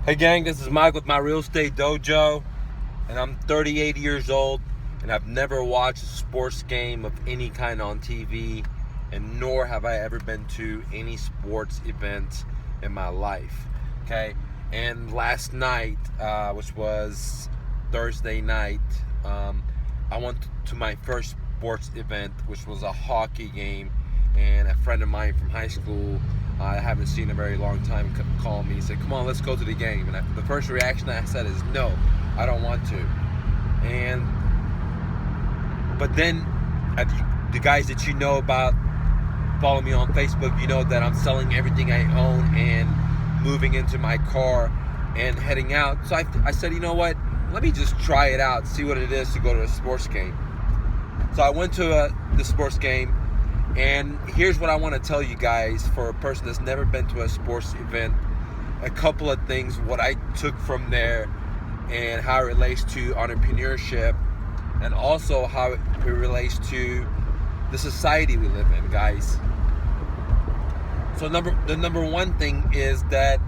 Hey gang, this is Mike with my real estate dojo, and I'm 38 years old, and I've never watched a sports game of any kind on TV, and nor have I ever been to any sports events in my life. Okay, and last night, which was Thursday night, I went to my first sports event, which was a hockey game, and a friend of mine from high school I haven't seen in a very long time called me and said, come on, let's go to the game. And the first reaction I said is, no, I don't want to. But then the guys that you know about, follow me on Facebook, you know that I'm selling everything I own and moving into my car and heading out. So I said, you know what, let me just try it out, see what it is to go to a sports game. So I went to the sports game. And here's what I want to tell you guys, for a person that's never been to a sports event, a couple of things, what I took from there and how it relates to entrepreneurship, and also how it relates to the society we live in, guys. So the number one thing is that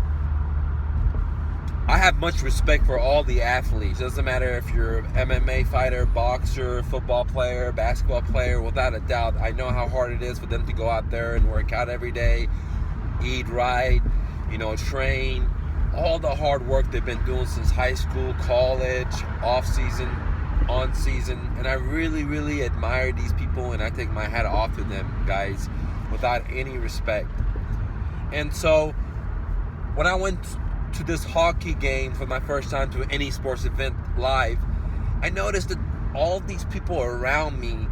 I have much respect for all the athletes. It doesn't matter if you're an MMA fighter, boxer, football player, basketball player. Without a doubt, I know how hard it is for them to go out there and work out every day, eat right, train. All the hard work they've been doing since high school, college, off season, on season. And I really, really admire these people, and I take my hat off to them, guys, without any respect. And so when I went to this hockey game for my first time to any sports event live, I noticed that all these people around me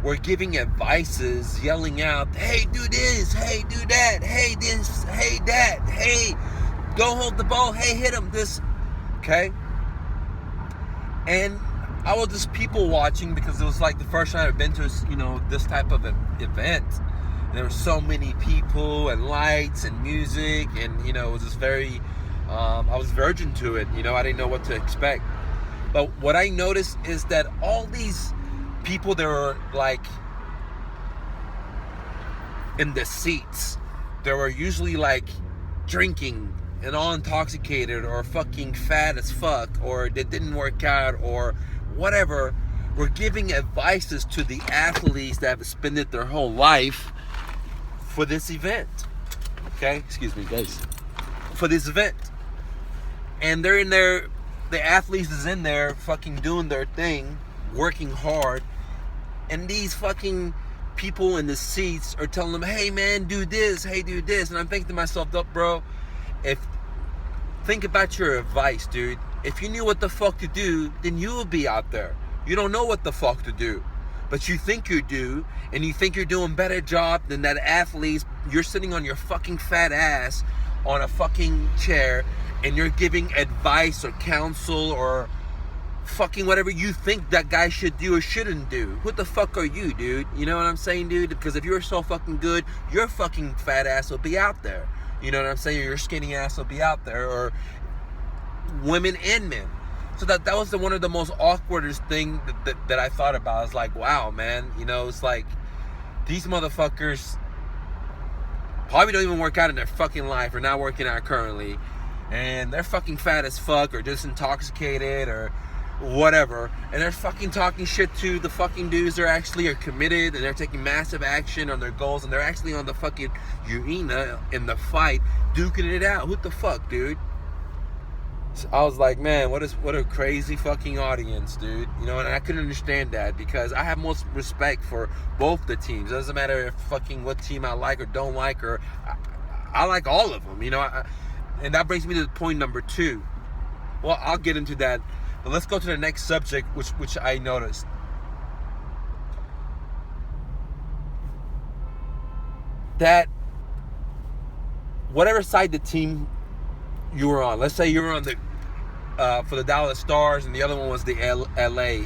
were giving advices, yelling out, hey, do this, hey, do that, hey, this, hey, that, hey, go hold the ball, hey, hit him, this, okay? And I was just people watching, because it was like the first time I've been to, this type of event. And there were so many people and lights and music, and, it was just very, I was virgin to it, I didn't know what to expect. But what I noticed is that all these people that were like in the seats, they were usually like drinking and all intoxicated or fucking fat as fuck, or they didn't work out or whatever, were giving advices to the athletes that have spent their whole life for this event. Okay, excuse me guys, for this event. And they're in there, the athletes is in there fucking doing their thing, working hard, and these fucking people in the seats are telling them, hey man, do this, hey, do this. And I'm thinking to myself, bro, think about your advice, dude. If you knew what the fuck to do, then you would be out there. You don't know what the fuck to do, but you think you do, and you think you're doing a better job than that athlete. You're sitting on your fucking fat ass on a fucking chair, and you're giving advice or counsel or fucking whatever you think that guy should do or shouldn't do. What the fuck are you, dude? You know what I'm saying, dude? Because if you're so fucking good, your fucking fat ass will be out there. You know what I'm saying? Your skinny ass will be out there, or women and men. So that was one of the most awkwardest thing that I thought about. I was like, wow, man. It's like these motherfuckers probably don't even work out in their fucking life, or not working out currently, and they're fucking fat as fuck, or just intoxicated, or whatever, and they're fucking talking shit to the fucking dudes that actually are committed, and they're taking massive action on their goals, and they're actually on the fucking arena in the fight, duking it out. What the fuck, dude? So I was like, man, what a crazy fucking audience, dude. And I couldn't understand that, because I have most respect for both the teams. It doesn't matter if fucking what team I like or don't like, or I like all of them, and that brings me to point number 2. Well, I'll get into that, but let's go to the next subject, which I noticed. That whatever side the team you were on, let's say you were on the for the Dallas Stars, and the other one was the LA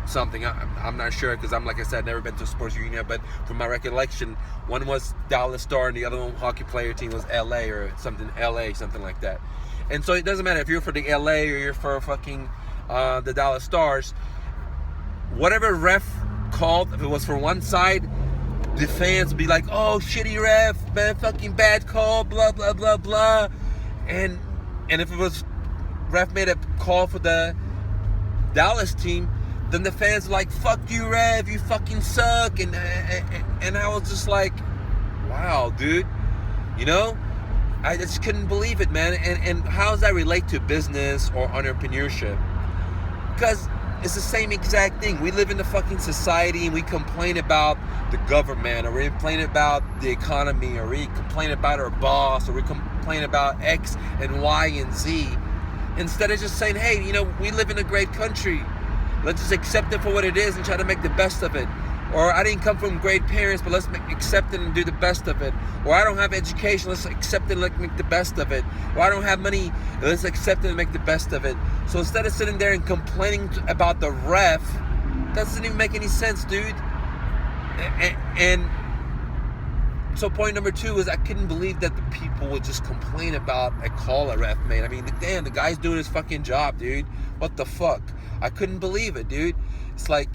something. I'm not sure, because I'm, like I said, never been to a sports arena, but from my recollection, one was Dallas Star and the other one hockey player team was LA or something, something like that. And so it doesn't matter if you're for the LA or you're for fucking the Dallas Stars. Whatever ref called, if it was for one side, the fans would be like, oh, shitty ref, man, fucking bad call, blah, blah, blah, blah. And And if it was ref made a call for the Dallas team, then the fans were like, fuck you, ref, you fucking suck. And I was just like, wow, dude. You know? I just couldn't believe it, man. And how does that relate to business or entrepreneurship? Because it's the same exact thing. We live in the fucking society and we complain about the government, or we complain about the economy, or we complain about our boss, or we complain about X and Y and Z. Instead of just saying, hey, you know, we live in a great country. Let's just accept it for what it is and try to make the best of it. Or I didn't come from great parents, but let's accept it and do the best of it. Or I don't have education, let's accept it and let's make the best of it. Or I don't have money, let's accept it and make the best of it. So instead of sitting there and complaining about the ref, that doesn't even make any sense, dude. And so point number 2 is I couldn't believe that the people would just complain about a call a ref made. I mean, damn, the guy's doing his fucking job, dude. What the fuck? I couldn't believe it, dude. It's like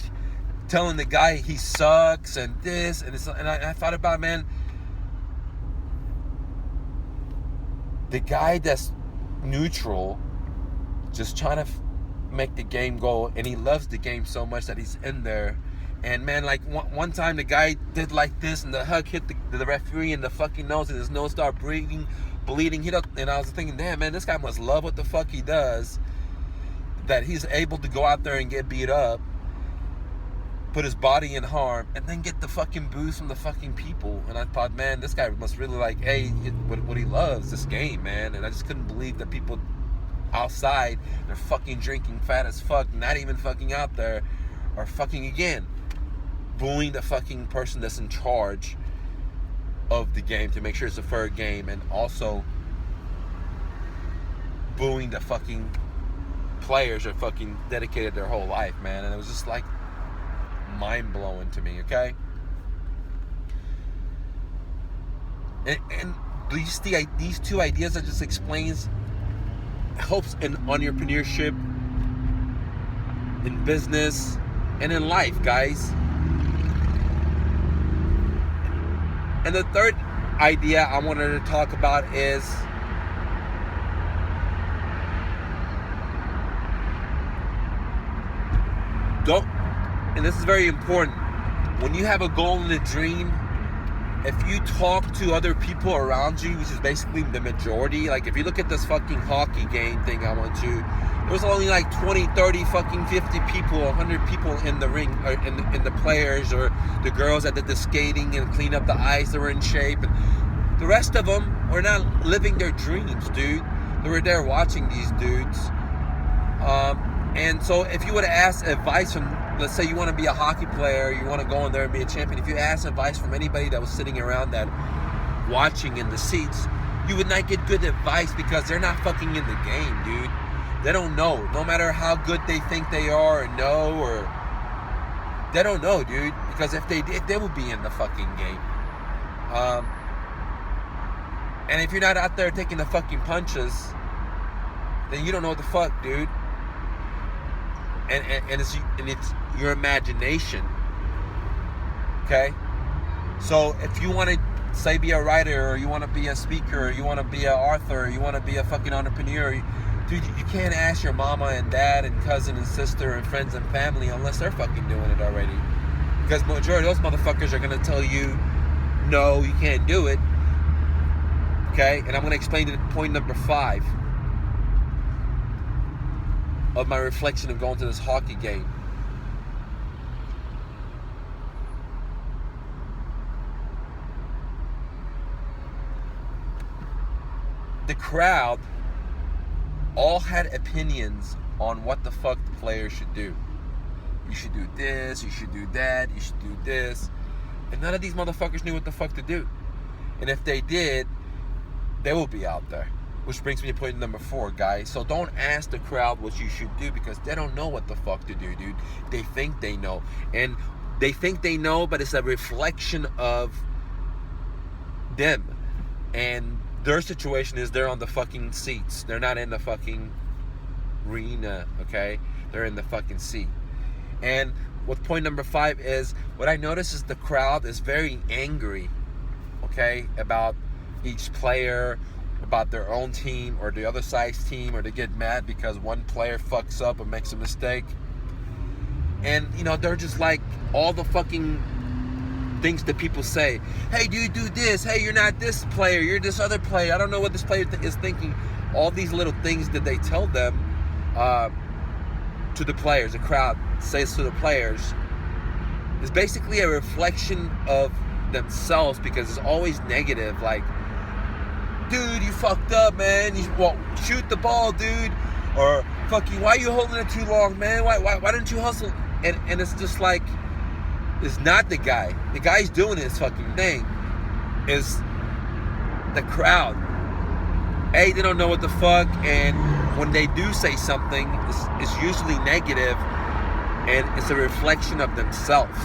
telling the guy he sucks and this and I thought about, man, the guy that's neutral, just trying to make the game go, and he loves the game so much that he's in there. And man, like one time the guy did like this, and the hug hit the referee in the fucking nose, and his nose started bleeding. And I was thinking, damn, man, this guy must love what the fuck he does, that he's able to go out there and get beat up, put his body in harm, and then get the fucking boos from the fucking people. And I thought, man, this guy must really like, hey, what he loves, this game, man. And I just couldn't believe that people outside, they're fucking drinking fat as fuck, not even fucking out there, are fucking again booing the fucking person that's in charge of the game to make sure it's a fair game, and also booing the fucking players that fucking dedicated their whole life, man. And it was just like mind-blowing to me, okay? And these 2 ideas that just explains helps in entrepreneurship, in business, and in life, guys. And the third idea I wanted to talk about is and this is very important, when you have a goal and a dream, if you talk to other people around you, which is basically the majority, like if you look at this fucking hockey game thing I went to, there was only like 20, 30, fucking 50 people, 100 people in the ring, or in the players, or the girls that did the skating and clean up the ice, they were in shape. And the rest of them were not living their dreams, dude. They were there watching these dudes. And so if you would have asked advice from, let's say you want to be a hockey player, you want to go in there and be a champion, if you asked advice from anybody that was sitting around that, watching in the seats, you would not get good advice, because they're not fucking in the game, dude. They don't know. No matter how good they think they are or know, or they don't know, dude. Because if they did, they would be in the fucking game. And if you're not out there taking the fucking punches, then you don't know what the fuck, dude. And it's your imagination. Okay? So if you want to, say, be a writer, or you want to be a speaker, or you want to be an author, or you want to be a fucking entrepreneur, dude, you can't ask your mama and dad and cousin and sister and friends and family unless they're fucking doing it already. Because majority of those motherfuckers are going to tell you, no, you can't do it. Okay? And I'm going to explain to point number 5 of my reflection of going to this hockey game. The crowd all had opinions on what the fuck the players should do. You should do this, you should do that, you should do this. And none of these motherfuckers knew what the fuck to do. And if they did, they will be out there. Which brings me to point number 4, guys. So don't ask the crowd what you should do, because they don't know what the fuck to do, dude. They think they know. And they think they know, but it's a reflection of them. And their situation is they're on the fucking seats. They're not in the fucking arena, okay? They're in the fucking seat. And what point number 5 is, what I notice is the crowd is very angry, okay, about each player, about their own team or the other side's team, or they get mad because one player fucks up or makes a mistake. And, you know, they're just like all the fucking things that people say. Hey, do you do this? Hey, you're not this player. You're this other player. I don't know what this player is thinking. All these little things that they tell them to the players, the crowd says to the players, is basically a reflection of themselves, because it's always negative. Like, dude, you fucked up, man. You shoot the ball, dude. Or, fuck you, why are you holding it too long, man? Why didn't you hustle? And it's just like, it's not the guy. The guy's doing his fucking thing. Is the crowd. They don't know what the fuck, and when they do say something, it's usually negative, and it's a reflection of themselves,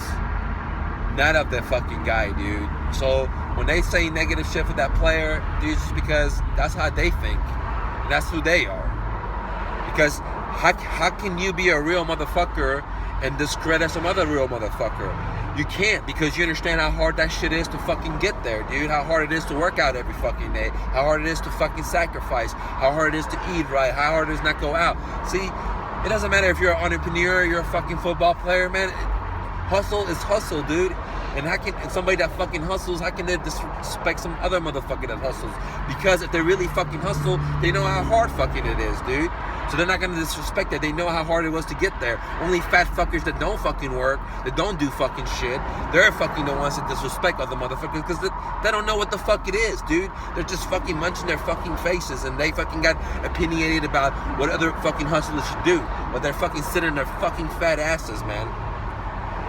not of the fucking guy, dude. So when they say negative shit for that player, dude, it's just because that's how they think, and that's who they are. Because how can you be a real motherfucker and discredit some other real motherfucker? You can't, because you understand how hard that shit is to fucking get there, dude. How hard it is to work out every fucking day. How hard it is to fucking sacrifice. How hard it is to eat right. How hard it is not go out. See, it doesn't matter if you're an entrepreneur, you're a fucking football player, man. Hustle is hustle, dude. And how can somebody that fucking hustles, how can they disrespect some other motherfucker that hustles? Because if they really fucking hustle, they know how hard fucking it is, dude. So they're not gonna disrespect it. They know how hard it was to get there. Only fat fuckers that don't fucking work, that don't do fucking shit, they're fucking the ones that disrespect other motherfuckers, because they don't know what the fuck it is, dude. They're just fucking munching their fucking faces, and they fucking got opinionated about what other fucking hustlers should do. But they're fucking sitting their fucking fat asses, man,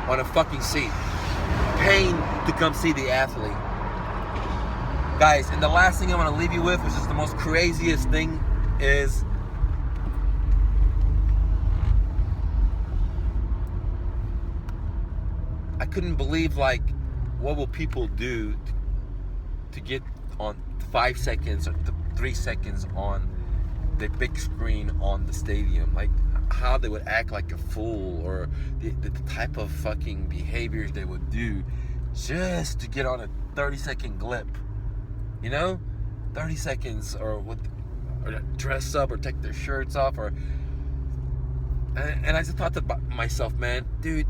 on a fucking seat, paying to come see the athlete. Guys, and the last thing I want to leave you with, which is the most craziest thing, is I couldn't believe, like, what will people do to get on 5 seconds or 3 seconds on the big screen on the stadium. Like, how they would act like a fool, or the type of fucking behaviors they would do just to get on a 30-second clip. You know? 30 seconds, or dress up, or take their shirts off, or... And I just thought to myself, man, dude,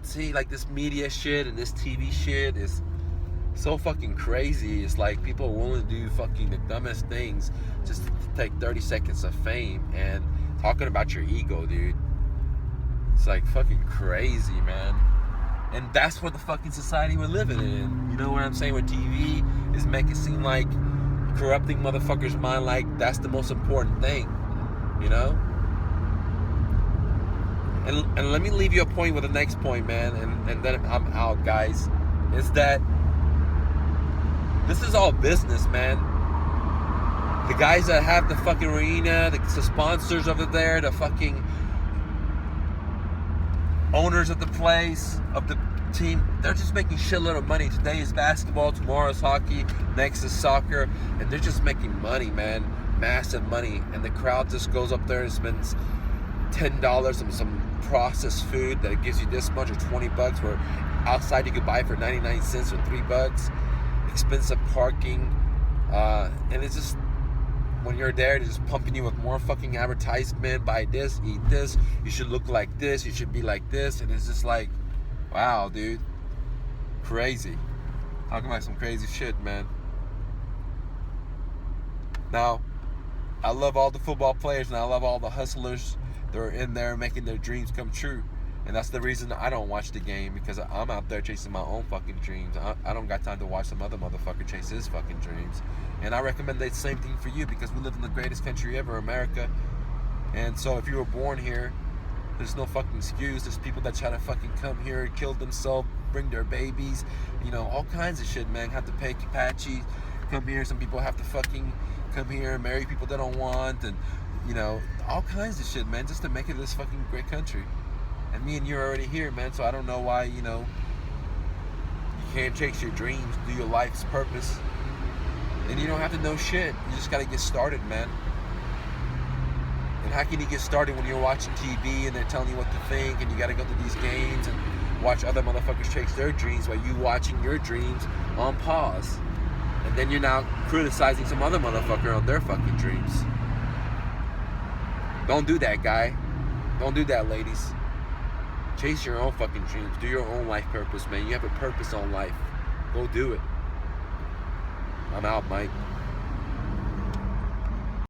see, like, this media shit and this TV shit is so fucking crazy. It's like people are willing to do fucking the dumbest things just to take 30 seconds of fame, and talking about your ego, dude. It's like fucking crazy, man. And that's what the fucking society we're living in. You know what I'm saying? With TV is making it seem like corrupting motherfuckers' mind, like that's the most important thing, you know? And let me leave you a point with the next point, man, and then I'm out, guys. Is that this is all business, man. The guys that have the fucking arena, the sponsors over there, the fucking owners of the place, of the team, they're just making shitload of money. Today is basketball, tomorrow is hockey, next is soccer, and they're just making money, man. Massive money. And the crowd just goes up there and spends $10 on some processed food that it gives you this much, or $20, where outside you could buy for 99 cents or $3. Expensive parking, and it's just, when you're there, they're just pumping you with more fucking advertisement. Buy this, eat this, you should look like this, you should be like this. And it's just like, wow, dude, crazy. Talking about some crazy shit, man. Now, I love all the football players, and I love all the hustlers that are in there making their dreams come true. And that's the reason I don't watch the game, because I'm out there chasing my own fucking dreams. I don't got time to watch some other motherfucker chase his fucking dreams. And I recommend the same thing for you, because we live in the greatest country ever, America. And so if you were born here, there's no fucking excuse. There's people that try to fucking come here, kill themselves, bring their babies, you know, all kinds of shit, man. Have to pay Apache, come here. Some people have to fucking come here and marry people they don't want, and, you know, all kinds of shit, man, just to make it this fucking great country. And me and you are already here, man, so I don't know why, you know, you can't chase your dreams, do your life's purpose. And you don't have to know shit. You just got to get started, man. And how can you get started when you're watching TV and they're telling you what to think, and you got to go to these games and watch other motherfuckers chase their dreams while you watching your dreams on pause? And then you're now criticizing some other motherfucker on their fucking dreams. Don't do that, guy. Don't do that, ladies. Chase your own fucking dreams. Do your own life purpose, man. You have a purpose on life. Go do it. I'm out, Mike.